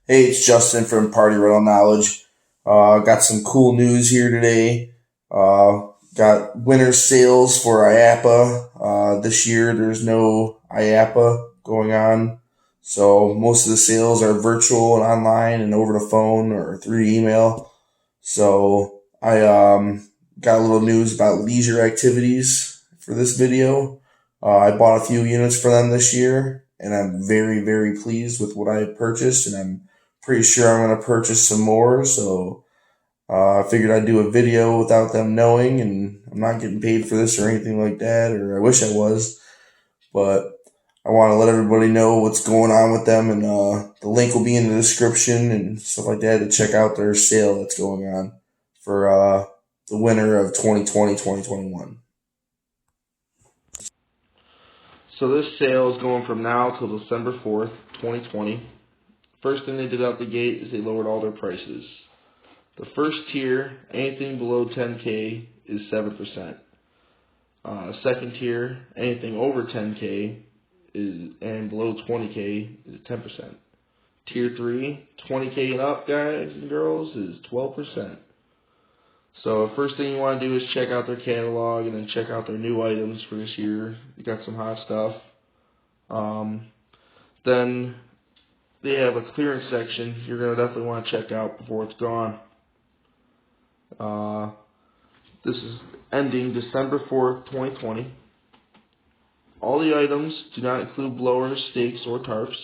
Hey, it's Justin from Party Rental Knowledge. Got some cool news here today. Got winter sales for IAPPA. This year there's no IAPPA going on. So most of the sales are virtual and online and over the phone or through email. So I got a little news about leisure activities for this video. I bought a few units for them this year, and I'm very, very pleased with what I purchased, and I'm pretty sure I'm going to purchase some more. So I figured I'd do a video without them knowing, and I'm not getting paid for this or anything like that, or I wish I was, but I want to let everybody know what's going on with them, and the link will be in the description and stuff like that to check out their sale that's going on for the winter of 2020-2021. So this sale is going from now till December 4th, 2020. First thing they did out the gate is they lowered all their prices. The first tier, anything below 10K, is 7%. Second tier, anything over 10K and below 20K is 10%. Tier 3, 20K and up, guys and girls, is 12%. So first thing you want to do is check out their catalog and then check out their new items for this year. They got some hot stuff. Then they have a clearance section you're going to definitely want to check out before it's gone. This is ending December 4th, 2020. All the items do not include blowers, stakes, or tarps.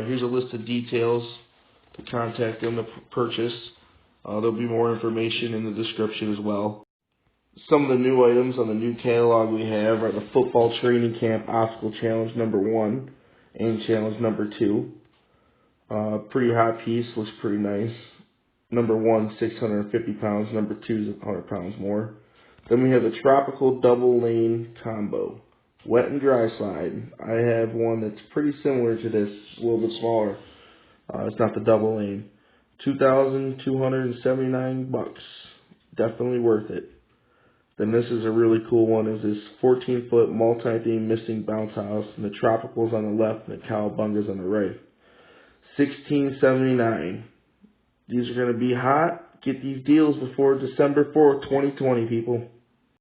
Here's a list of details to contact them to purchase. There'll be more information in the description as well. Some of the new items on the new catalog we have are the Football Training Camp Obstacle Challenge number 1 and Challenge number 2. Pretty hot piece, looks pretty nice. Number 1, 650 pounds. Number 2 is 100 pounds more. Then we have the Tropical Double Lane Combo. Wet and dry slide. I have one that's pretty similar to this, a little bit smaller. It's not the double lane. $2,279. Definitely worth it. Then this is a really cool one. Is this 14-foot multi-theme misting bounce house, and the tropicals on the left and the cowabungas on the right. $16.79. These are going to be hot. Get these deals before December 4th, 2020, people.